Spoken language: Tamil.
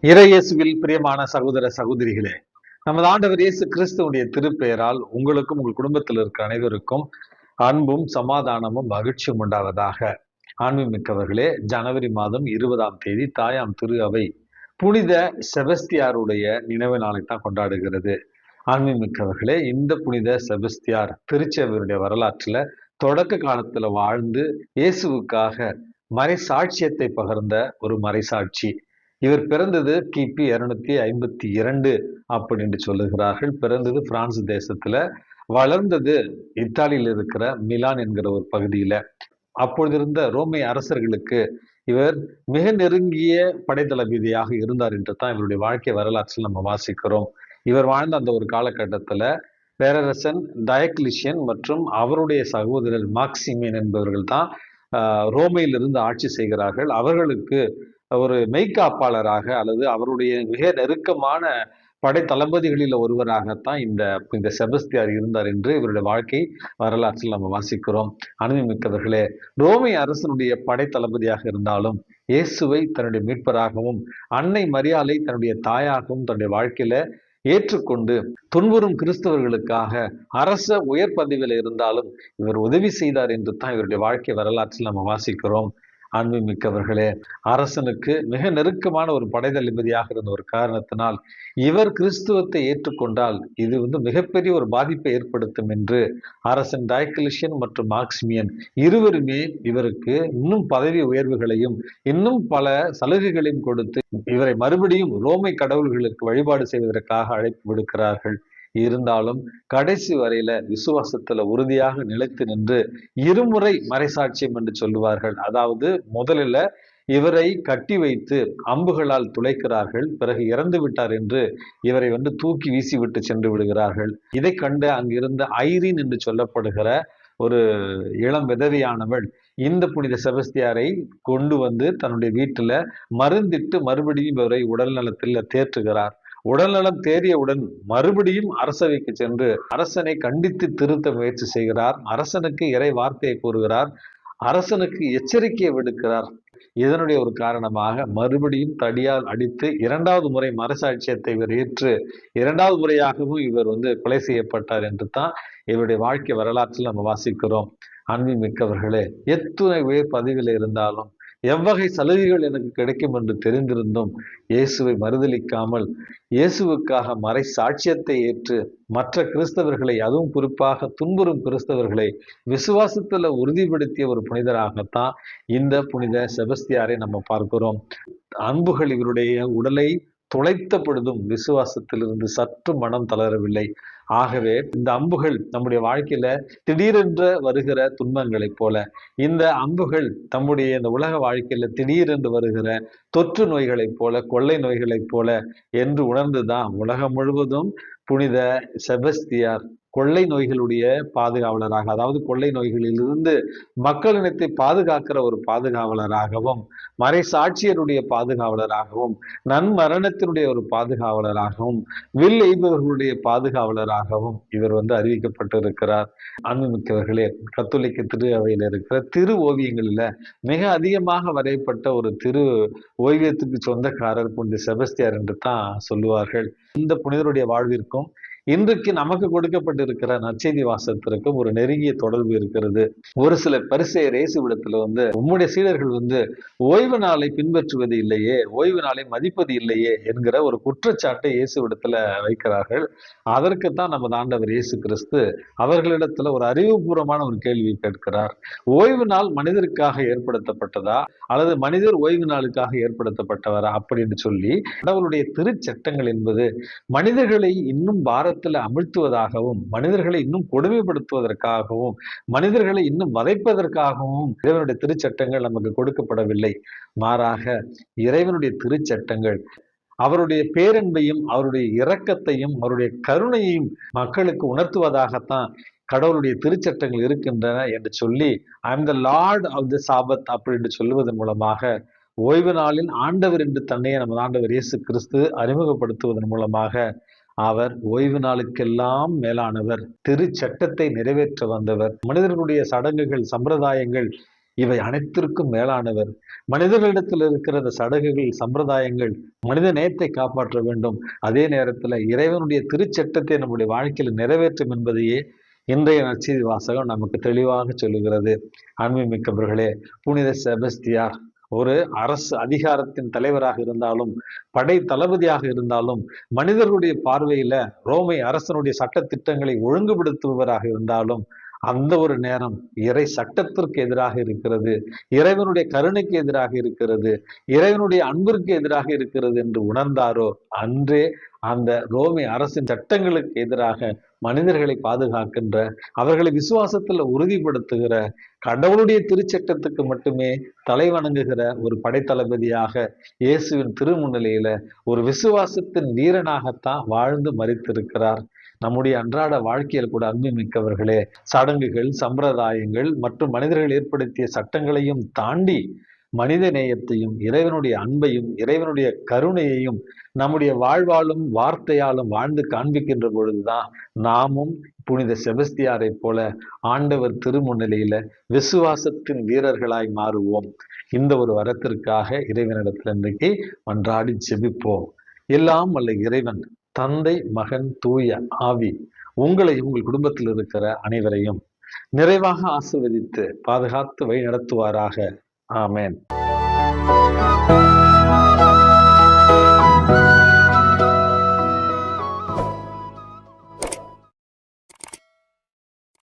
இறையேசுவில் பிரியமான சகோதர சகோதரிகளே, நமது ஆண்டவர் இயேசு கிறிஸ்துவுடைய திருப்பெயரால் உங்களுக்கும் உங்கள் குடும்பத்தில் இருக்கிற அனைவருக்கும் அன்பும் சமாதானமும் மகிழ்ச்சியும் உண்டாவதாக. ஆன்மீகமிக்கவர்களே, ஜனவரி மாதம் 20ஆம் தேதி தாயாம் திரு அவை புனித செபஸ்தியாருடைய நினைவு நாளை தான் கொண்டாடுகிறது. ஆன்மீகமிக்கவர்களே, இந்த புனித செபஸ்தியார் திருச்சபையுடைய வரலாற்றுல தொடக்க காலத்துல வாழ்ந்து இயேசுவுக்காக மறைசாட்சியத்தை பகிர்ந்த ஒரு மறைசாட்சி. இவர் பிறந்தது கிபி 252 அப்படின்னு சொல்லுகிறார்கள். பிறந்தது பிரான்ஸ் தேசத்துல, வளர்ந்தது இத்தாலியில் இருக்கிற மிலான் என்கிற ஒரு பகுதியில. அப்பொழுது இருந்த ரோமிய அரசர்களுக்கு இவர் மிக நெருங்கிய படைத்தளபதியாக இருந்தார் என்று தான் இவருடைய வாழ்க்கை வரலாற்றில் நம்ம வாசிக்கிறோம். இவர் வாழ்ந்த அந்த ஒரு காலகட்டத்துல பேரரசன் டயக்லிஷியன் மற்றும் அவருடைய சகோதரர் மாக்சிமியன் என்பவர்கள் தான் ரோமையிலிருந்து ஆட்சி செய்கிறார்கள். அவர்களுக்கு ஒரு மெய்காப்பாளராக அல்லது அவருடைய மிக நெருக்கமான படை தளபதிகளில் ஒருவராகத்தான் இந்த செபஸ்தியார் இருந்தார் என்று இவருடைய வாழ்க்கை வரலாற்றில் நம்ம வாசிக்கிறோம். அனுமதிமிக்கவர்களே, ரோமிய அரசனுடைய படை தளபதியாக இருந்தாலும் இயேசுவை தன்னுடைய மீட்பராகவும் அன்னை மரியாளை தன்னுடைய தாயாகவும் தன்னுடைய வாழ்க்கையில ஏற்றுக்கொண்டு துன்புறும் கிறிஸ்தவர்களுக்காக அரச உயர் பதவியில் இருந்தாலும் இவர் உதவி செய்தார் என்று தான் இவருடைய வாழ்க்கை வரலாற்றில் நம்ம வாசிக்கிறோம். அன்புமிக்கவர்களே, அரசனுக்கு மிக நெருக்கமான ஒரு படைத்தளபதியாக இருந்த ஒரு காரணத்தினால் இவர் கிறிஸ்துவத்தை ஏற்றுக்கொண்டால் இது மிகப்பெரிய ஒரு பாதிப்பை ஏற்படுத்தும் என்று அரசன் டயக்லிஷியன் மற்றும் மாக்சிமியன் இருவருமே இவருக்கு இன்னும் பதவி உயர்வுகளையும் இன்னும் பல சலுகைகளையும் கொடுத்து இவரை மறுபடியும் ரோமை கடவுள்களுக்கு வழிபாடு செய்வதற்காக அழைப்பு விடுக்கிறார்கள். இருந்தாலும் கடைசி வரையில விசுவாசத்துல உறுதியாக நிலைத்து நின்று இருமுறை மறைசாட்சியம் என்று சொல்லுவார்கள். அதாவது முதலில் இவரை கட்டி வைத்து அம்புகளால் துளைக்கிறார்கள், பிறகு இறந்து விட்டார் என்று இவரை தூக்கி வீசிவிட்டு சென்று விடுகிறார்கள். இதை கண்டு அங்கிருந்த ஐரீன் என்று சொல்லப்படுகிற ஒரு இளம் விதவியானவள் இந்த புனித செபஸ்தியாரை கொண்டு தன்னுடைய வீட்டுல மருந்திட்டு மறுபடியும் இவரை உடல் நலத்தில் தேற்றுகிறார். உடல்நலம் தேறியவுடன் மறுபடியும் அரசவைக்கு சென்று அரசனை கண்டித்து திருத்த முயற்சி செய்கிறார். அரசனுக்கு இறை வார்த்தையை கூறுகிறார். அரசனுக்கு எச்சரிக்கையை விடுக்கிறார். இதனுடைய ஒரு காரணமாக மறுபடியும் தடியால் அடித்து 2வது முறை மறைசாட்சியத்தை இவர் ஏற்று 2வது முறையாகவும் இவர் கொலை செய்யப்பட்டார் என்று தான் இவருடைய வாழ்க்கை வரலாற்றில் நம்ம வாசிக்கிறோம். அன்பு மிக்கவர்களே, எத்துணை உயர் பதவியில் இருந்தாலும் எவ்வகை சலுகைகள் எனக்கு கிடைக்கும் என்று தெரிந்திருந்தும் இயேசுவை மறுதலிக்காமல் இயேசுவுக்காக மறை சாட்சியத்தை ஏற்று மற்ற கிறிஸ்தவர்களை, அதுவும் குறிப்பாக துன்புறும் கிறிஸ்தவர்களை விசுவாசத்துல உறுதிப்படுத்திய ஒரு புனிதராகத்தான் இந்த புனித செபஸ்தியாரை நம்ம பார்க்கிறோம். அம்புகள் இவருடைய உடலை துளைத்த பொழுதும் விசுவாசத்திலிருந்து சற்று மனம் தளரவில்லை. ஆகவே இந்த அம்புகள் நம்முடைய வாழ்க்கையில திடீரென்று வருகிற துன்பங்களைப் போல, இந்த அம்புகள் நம்முடைய இந்த உலக வாழ்க்கையில திடீரென்று வருகிற தொற்று நோய்களைப் போல, கொள்ளை நோய்களைப் போல என்று உணர்ந்துதான் உலகம் முழுவதும் புனித செபஸ்தியார் கொள்ளை நோய்களுடைய பாதுகாவலராக, அதாவது கொள்ளை நோய்களிலிருந்து மக்கள் இனத்தை பாதுகாக்கிற ஒரு பாதுகாவலராகவும், மறை சாட்சியருடைய பாதுகாவலராகவும், நன்மரணத்தினுடைய ஒரு பாதுகாவலராகவும், வில் எய்பவர்களுடைய பாதுகாவலராகவும் இவர் அறிவிக்கப்பட்டிருக்கிறார். அன்புமிக்கவர்களே, கத்தோலிக்க திரு அவையில் இருக்கிற திரு ஓவியங்களில மிக அதிகமாக வரையப்பட்ட ஒரு திரு ஓவியத்துக்கு சொந்தக்காரர் புனித செபஸ்தியார் என்று தான் சொல்லுவார்கள். இந்த புனிதருடைய வாழ்விற்கும் இன்றைக்கு நமக்கு கொடுக்கப்பட்டிருக்கிற நற்செய்தி வாசகத்திற்கும் ஒரு நெருங்கிய தொடர்பு இருக்கிறது. ஒரு சில பரிசேயர் இயேசுவிடத்துல உம்முடைய சீடர்கள் ஓய்வு நாளை பின்பற்றுவது இல்லையே, ஓய்வு நாளை மதிப்பது இல்லையே என்கிற ஒரு குற்றச்சாட்டை இயேசுவிடத்துல வைக்கிறார்கள். அதற்குத்தான் நமது ஆண்டவர் இயேசு கிறிஸ்து அவர்களிடத்துல ஒரு அறிவுபூர்வமான ஒரு கேள்வி கேட்கிறார். ஓய்வு நாள் மனிதருக்காக ஏற்படுத்தப்பட்டதா அல்லது மனிதர் ஓய்வு நாளுக்காக ஏற்படுத்தப்பட்டவரா அப்படின்னு சொல்லி, கடவுளுடைய திருச்சட்டங்கள் என்பது மனிதர்களை இன்னும் அமிழ்த்துவதாகவும், மனிதர்களை இன்னும் கொடுமைப்படுத்துவதற்காகவும், மனிதர்களை இன்னும் வதைப்பதற்காகவும் இறைவனுடைய திருச்சட்டங்கள் நமக்கு கொடுக்கப்படவில்லை. மாறாக இறைவனுடைய திருச்சட்டங்கள் அவருடைய பேரன்பையும் அவருடைய இரக்கத்தையும் அவருடைய கருணையையும் மக்களுக்கு உணர்த்துவதாகத்தான் கடவுளுடைய திருச்சட்டங்கள் இருக்கின்றன என்று சொல்லி, I am the Lord of the Sabbath அப்படின்னு சொல்லுவதன் மூலமாக ஓய்வு நாளில் ஆண்டவர் என்று தன்னையே நமது ஆண்டவர் இயேசு கிறிஸ்து அறிமுகப்படுத்துவதன் மூலமாக அவர் ஓய்வு நாளுக்கெல்லாம் மேலானவர், திருச்சட்டத்தை நிறைவேற்ற வந்தவர். மனிதர்களுடைய சடங்குகள், சம்பிரதாயங்கள் இவை அனைத்திற்கும் மேலானவர். மனிதர்களிடத்தில் இருக்கிற அந்த சடங்குகள், சம்பிரதாயங்கள் மனித நேயத்தை காப்பாற்ற வேண்டும். அதே நேரத்துல இறைவனுடைய திருச்சட்டத்தை நம்முடைய வாழ்க்கையில் நிறைவேற்றும் என்பதையே இன்றைய நற்செய்தி வாசகம் நமக்கு தெளிவாக சொல்லுகிறது. அன்புமிக்கவர்களே, புனித செபஸ்தியார் ஒரு அரசு அதிகாரத்தின் தலைவராக இருந்தாலும், படை தளபதியாக இருந்தாலும், மனிதர்களுடைய பார்வையில ரோமை அரசனுடைய சட்ட திட்டங்களை ஒழுங்குபடுத்துபவராக இருந்தாலும், அந்த ஒரு நேரம் இறை சட்டத்திற்கு எதிராக இருக்கிறது, இறைவனுடைய கருணைக்கு எதிராக இருக்கிறது, இறைவனுடைய அன்பிற்கு எதிராக இருக்கிறது என்று உணர்ந்தாரோ அன்றே அந்த ரோமை அரசின் சட்டங்களுக்கு எதிராக மனிதர்களை பாதுகாக்கின்ற, அவர்களை விசுவாசத்தில் உறுதிப்படுத்துகிற, கடவுளுடைய திருச்சட்டத்துக்கு மட்டுமே தலை வணங்குகிற ஒரு படைத்தளபதியாக இயேசுவின் திருமுன்னிலையில ஒரு விசுவாசத்தின் வீரனாகத்தான் வாழ்ந்து மரித்திருக்கிறார். நம்முடைய அன்றாட வாழ்க்கையில் கூட அன்புமிக்கவர்களே, சடங்குகள், சம்பிரதாயங்கள் மற்றும் மனிதர்கள் ஏற்படுத்திய சட்டங்களையும் தாண்டி மனித நேயத்தையும், இறைவனுடைய அன்பையும், இறைவனுடைய கருணையையும் நம்முடைய வாழ்வாலும் வார்த்தையாலும் வாழ்ந்து காண்பிக்கின்ற பொழுதுதான் நாமும் புனித செபஸ்தியாரை போல ஆண்டவர் திருமுன்னிலையில விசுவாசத்தின் வீரர்களாய் மாறுவோம். இந்த ஒரு வரத்திற்காக இறைவனிடத்தில் இன்றைக்கு மன்றாடி ஜெபிப்போம். எல்லாம் வல்ல இறைவன் தந்தை, மகன், தூய ஆவி உங்களை, உங்கள் குடும்பத்தில் இருக்கிற அனைவரையும் நிறைவாக ஆசீர்வதித்து பாதுகாத்து வழி நடத்துவாராக. ஆமென்.